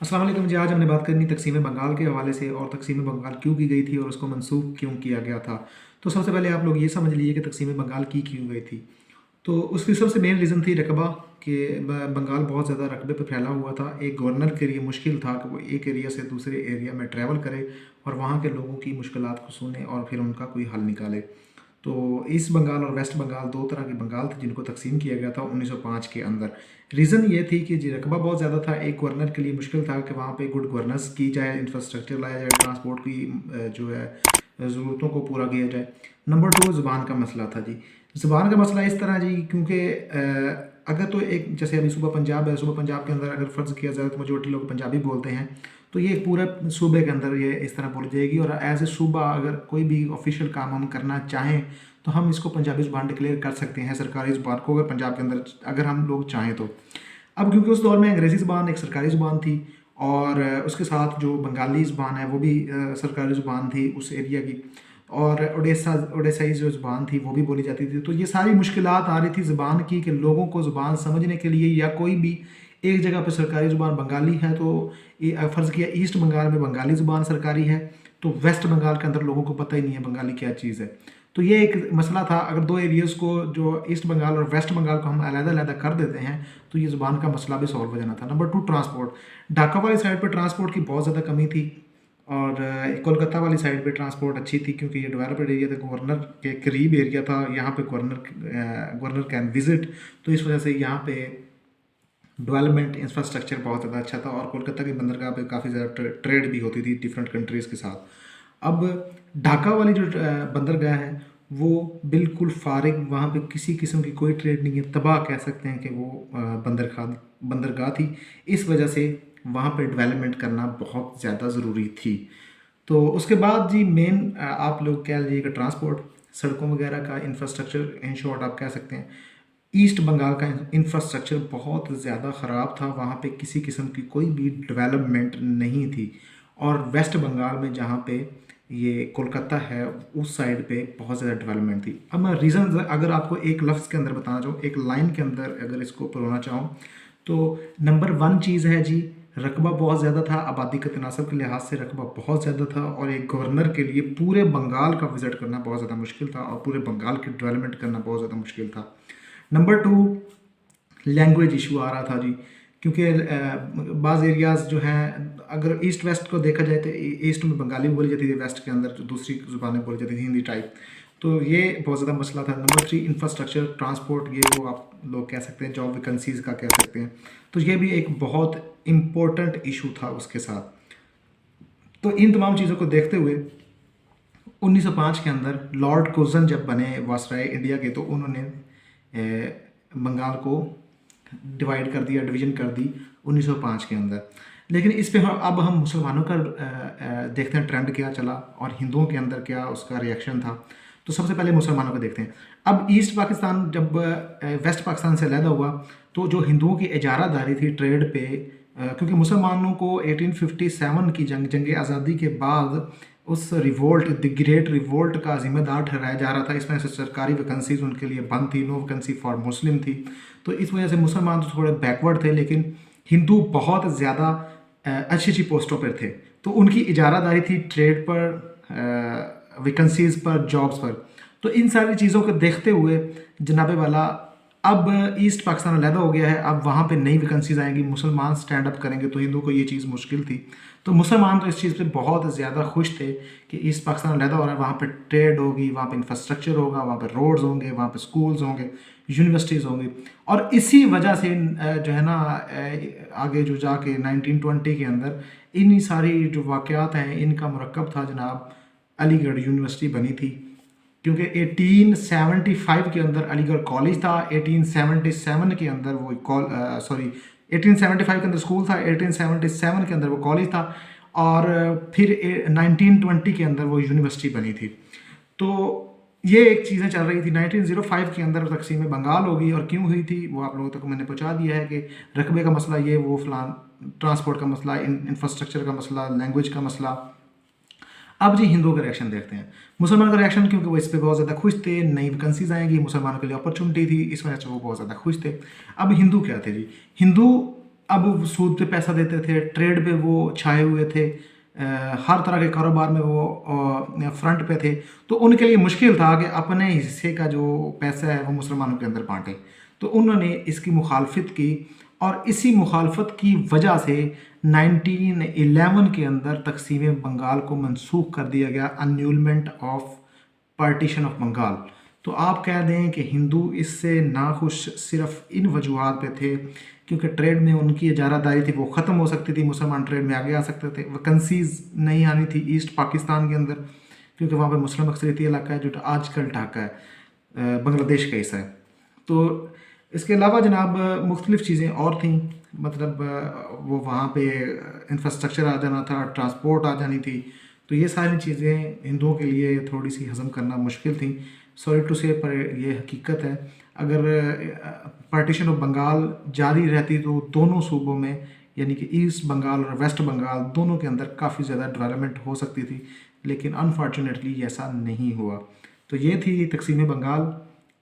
अस्सलाम वालेकुम जी। आज हमने बात करनी तक़सीम बंगाल के हवाले से और तक़सीम बंगाल क्यों की गई थी और उसको मनसूख क्यों किया गया था। तो सबसे पहले आप लोग ये समझ लीजिए कि तक़सीम बंगाल की क्यों गई थी। तो उसकी सबसे मेन रीज़न थी रकबा कि बंगाल बहुत ज़्यादा रकबे पर फैला हुआ था। एक गवर्नर के लिए मुश्किल था कि वो एक एरिया से दूसरे एरिया में ट्रैवल करे और वहाँ के लोगों की मुश्किलात को सुने और फिर उनका कोई हल निकाले। तो ईस्ट बंगाल और वेस्ट बंगाल दो तरह के बंगाल थे जिनको तकसीम किया गया था 1905 के अंदर। रीज़न ये थी कि जी रकबा बहुत ज़्यादा था, एक गवर्नर के लिए मुश्किल था कि वहाँ पे गुड गवर्नेंस की जाए, इंफ्रास्ट्रक्चर लाया जाए, ट्रांसपोर्ट की जो है ज़रूरतों को पूरा किया जाए। नंबर टू, ज़ुबान का मसला था जी। ज़ुबान का मसला इस तरह जी, क्योंकि अगर तो एक जैसे अभी सूबा पंजाब है, सूबा पंजाब के अंदर अगर फ़र्ज़ किया जाए तो मेजॉरिटी लोग पंजाबी बोलते हैं, तो ये एक पूरे सूबे के अंदर ये इस तरह बोली जाएगी। और एज ए सूबा अगर कोई भी ऑफिशियल काम हम करना चाहें तो हम इसको पंजाबी ज़ुबान डिक्लेयर कर सकते हैं, सरकारी ज़ुबान को, अगर पंजाब के अंदर अगर हम लोग चाहें तो। अब क्योंकि उस दौर में अंग्रेज़ी ज़ुबान एक सरकारी ज़ुबान थी और उसके साथ जो बंगाली ज़ुबान है वो भी सरकारी ज़ुबान थी उस एरिया की, और ओडिसाई जो ज़ुबान थी वो भी बोली जाती थी। तो ये सारी मुश्किलात आ रही थी ज़ुबान की कि लोगों को ज़ुबान समझने के लिए, या कोई भी एक जगह पर सरकारी ज़ुबान बंगाली है तो फ़र्ज़ किया ईस्ट बंगाल में बंगाली ज़ुबान सरकारी है, तो वेस्ट बंगाल के अंदर लोगों को पता ही नहीं है बंगाली क्या चीज़ है। तो ये एक मसला था। अगर दो एरियाज़ को, जो ईस्ट बंगाल और वेस्ट बंगाल को हम अलग-अलग कर देते हैं तो ये ज़ुबान का मसला भी सॉल्व हो जाना था। Number two, transport. ढाका वाली साइड पर ट्रांसपोर्ट की बहुत ज़्यादा कमी थी और कोलकाता वाली साइड पे ट्रांसपोर्ट अच्छी थी क्योंकि ये डेवलप्ड एरिया था, गवर्नर के करीब एरिया था, यहाँ पे गवर्नर कैन विजिट, तो इस वजह से यहाँ पे डेवलपमेंट इंफ्रास्ट्रक्चर बहुत ज़्यादा अच्छा था और कोलकाता की बंदरगाह पे काफ़ी ज़्यादा ट्रेड भी होती थी डिफरेंट कंट्रीज़ के साथ। अब ढाका वाली जो बंदरगाह है वो बिल्कुल फारिग, वहाँ पे किसी किस्म की कोई ट्रेड नहीं है, तबाह कह सकते हैं कि वो बंदरगाह थी। इस वजह से वहाँ पे डेवलपमेंट करना बहुत ज़्यादा ज़रूरी थी। तो उसके बाद जी मेन आप लोग कह लीजिएगा ट्रांसपोर्ट, सड़कों वगैरह का इंफ्रास्ट्रक्चर, इन शॉर्ट आप कह सकते हैं ईस्ट बंगाल का इंफ्रास्ट्रक्चर बहुत ज़्यादा ख़राब था, वहाँ पे किसी किस्म की कोई भी डेवलपमेंट नहीं थी। और वेस्ट बंगाल में जहाँ पे ये कोलकाता है उस साइड पे बहुत ज़्यादा डेवलपमेंट थी। अब मैं रीज़न अगर आपको एक लफ्ज़ के अंदर बताना चाहूँ, एक लाइन के अंदर अगर इसको परोना चाहूँ, तो नंबर वन चीज़ है जी, रकबा बहुत ज़्यादा था, आबादी के तनासब के लिहाज से रकबा बहुत ज़्यादा था और एक गवर्नर के लिए पूरे बंगाल का विज़िट करना बहुत ज़्यादा मुश्किल था और पूरे बंगाल की डेवलपमेंट करना बहुत ज़्यादा मुश्किल था। नंबर टू, लैंग्वेज इशू आ रहा था जी, क्योंकि बाज़ एरियाज़ जो हैं, अगर ईस्ट वेस्ट को देखा जाए तो ईस्ट में बंगाली बोली जाती थी, वेस्ट के अंदर जो दूसरी ज़ुबानें बोली जाती थी हिंदी टाइप, तो ये बहुत ज़्यादा मसला था। नंबर थ्री, इंफ्रास्ट्रक्चर, ट्रांसपोर्ट, ये वो आप लोग कह सकते हैं, जॉब वैकेंसीज़ का कह सकते हैं, तो ये भी एक बहुत इम्पोर्टेंट इशू था उसके साथ। तो इन तमाम चीज़ों को देखते हुए 1905 के अंदर लॉर्ड कुर्जन जब बने वायसराय इंडिया के, तो उन्होंने बंगाल को डिवाइड कर दिया, डिवीज़न कर दी 1905 के अंदर। लेकिन इस पे अब हम मुसलमानों का देखते हैं ट्रेंड क्या चला और हिंदुओं के अंदर क्या उसका रिएक्शन था। तो सबसे पहले मुसलमानों को देखते हैं। अब ईस्ट पाकिस्तान जब वेस्ट पाकिस्तान से अलग हुआ तो जो हिंदुओं की इजारादारी थी ट्रेड पे, क्योंकि मुसलमानों को 1857 की जंग आज़ादी के बाद उस रिवोल्ट, द ग्रेट रिवोल्ट का जिम्मेदार ठहराया जा रहा था। इसमें से सरकारी वैकेंसीज उनके लिए बंद थी, नो वैकेंसी फॉर मुस्लिम थी, तो इस वजह से मुसलमान तो थोड़े बैकवर्ड थे, लेकिन हिंदू बहुत ज़्यादा अच्छी अच्छी पोस्टों पर थे। तो उनकी इजारादारी थी ट्रेड पर, वैकेंसीज पर, जॉब्स पर। तो इन सारी चीज़ों को देखते हुए जनाबे वाला अब ईस्ट पाकिस्तान अलहदा हो गया है, अब वहाँ पे नई वैकेंसीज आएंगी, मुसलमान स्टैंड अप करेंगे, तो हिंदू को ये चीज़ मुश्किल थी। तो मुसलमान तो इस चीज़ पे बहुत ज़्यादा खुश थे कि ईस्ट पाकिस्तान अलहदा हो रहा है, वहाँ पे ट्रेड होगी, वहाँ पे इंफ्रास्ट्रक्चर होगा, वहाँ पे रोड्स होंगे, वहाँ पे स्कूल्स होंगे, यूनिवर्सिटीज़ होंगी। और इसी वजह से जो है ना आगे जो जाके 1920 के अंदर इन्हीं सारी जो वाक़यात हैं इनका मुरक्कब था जनाब, अलीगढ़ यूनिवर्सिटी बनी थी। क्योंकि 1875 के अंदर अलीगढ़ कॉलेज था, 1877 के अंदर वो 1875 के अंदर स्कूल था, 1877 के अंदर वो कॉलेज था और फिर 1920 के अंदर वो यूनिवर्सिटी बनी थी। तो ये एक चीज़ें चल रही थी। 1905 के अंदर तकसीम बंगाल होगी और क्यों हुई थी वो आप लोगों तक मैंने पहुंचा दिया है कि रकबे का मसला, ये वो फलान, ट्रांसपोर्ट का मसला, इंफ्रास्ट्रक्चर का मसला, लैंग्वेज का मसला। अब जी हिंदुओं का रिएक्शन देखते हैं। मुसलमान का रिएक्शन, क्योंकि वो इस पर बहुत ज़्यादा खुश थे, नई वैकेंसीज आएंगी, मुसलमानों के लिए अपॉर्चुनिटी थी, इस वजह से वो बहुत ज़्यादा खुश थे। अब हिंदू क्या थे जी? हिंदू अब वो सूद पे पैसा देते थे, ट्रेड पे वो छाए हुए थे, हर तरह के कारोबार में वो फ्रंट पे थे। तो उनके लिए मुश्किल था कि अपने हिस्से का जो पैसा है वो मुसलमानों के अंदर बांटें। तो उन्होंने इसकी मुखालफत की और इसी मुखालफत की वजह से 1911 के अंदर तकसीम बंगाल को मनसूख कर दिया गया, अन्यूलमेंट ऑफ पार्टीशन ऑफ बंगाल। तो आप कह दें कि हिंदू इससे नाखुश सिर्फ इन वजूहात पे थे क्योंकि ट्रेड में उनकी इजारादारी थी वो ख़त्म हो सकती थी, मुसलमान ट्रेड में आगे आ सकते थे, वैकेंसीज नहीं आनी थी ईस्ट पाकिस्तान के अंदर क्योंकि वहाँ पे मुस्लिम अक्सरियती इलाका है जो आजकल ढाका है, बांग्लादेश का हिस्सा है। तो इसके अलावा जनाब मुख्तलिफ़ चीज़ें और थीं, मतलब वो वहाँ पे इंफ्रास्ट्रक्चर आ जाना था, ट्रांसपोर्ट आ जानी थी। तो ये सारी चीज़ें हिंदुओं के लिए थोड़ी सी हज़म करना मुश्किल थी, सॉरी टू से, पर ये हकीकत है। अगर पार्टीशन ऑफ बंगाल जारी रहती तो दोनों सूबों में यानी कि ईस्ट बंगाल और वेस्ट बंगाल दोनों के अंदर काफ़ी ज़्यादा डेवलपमेंट हो सकती थी, लेकिन अनफॉर्चुनेटली ऐसा नहीं हुआ। तो ये थी तकसीम बंगाल,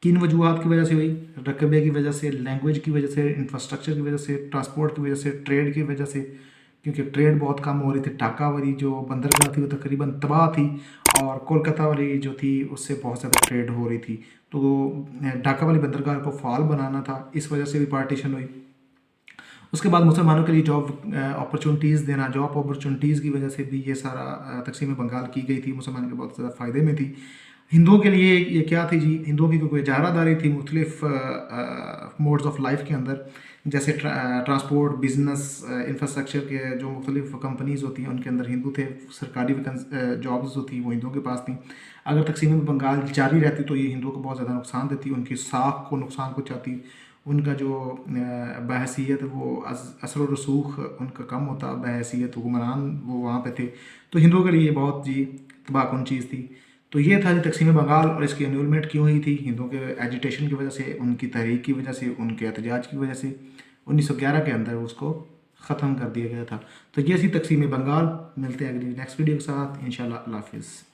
किन वजूहात की वजह से हुई, रकबे की वजह से, लैंग्वेज की वजह से, इंफ्रास्ट्रक्चर की वजह से, ट्रांसपोर्ट की वजह से, ट्रेड की वजह से, क्योंकि ट्रेड बहुत कम हो रही थी। ढाका वाली जो बंदरगाह थी वो तकरीबन तबाह थी और कोलकाता वाली जो थी उससे बहुत ज़्यादा ट्रेड हो रही थी। तो ढाका वाली बंदरगाह को फाल बनाना था, इस वजह से भी पार्टीशन हुई। उसके बाद मुसलमानों के लिए जॉब अपॉर्चुनिटीज़ देना, जॉब अपॉर्चुनिटीज़ की वजह से भी ये सारा तकसीम बंगाल की गई थी, मुसलमान के बहुत ज़्यादा फ़ायदे में थी। हिंदुओं के लिए ये क्या थी जी, हिंदुओं की कोई इजारादारी थी मुख्तलिफ मोड्स ऑफ लाइफ के अंदर, जैसे ट्रांसपोर्ट, बिजनेस, इंफ्रास्ट्रक्चर के जो मुख्तलिफ कंपनीज़ होती हैं उनके अंदर हिंदू थे, सरकारी जॉब्स जो थी वो हिंदुओं के पास थी। अगर तकसीम बंगाल जारी रहती तो ये हिंदुओं को बहुत ज़्यादा नुकसान देती, उनकी साख को नुकसान पहुँचाती, उनका जो बहसीत वो असर व रसूख उनका कम होता, बहसीत हुक्मरान वो वहाँ पे थे। तो हिंदुओं के लिए बहुत जी तबाहकुन चीज़ थी। तो ये था जी तकसीम बंगाल, और इसकी एनरोलमेंट क्यों हुई थी, हिंदुओं के एजिटेशन की वजह से, उनकी तहरीक की वजह से, उनके एहतजाज की वजह से 1911 के अंदर उसको ख़त्म कर दिया गया था। तो ये थी तकसीम बंगाल। मिलते हैं अगली नेक्स्ट वीडियो के साथ इंशाल्लाह। अल्लाह हाफ़िज़।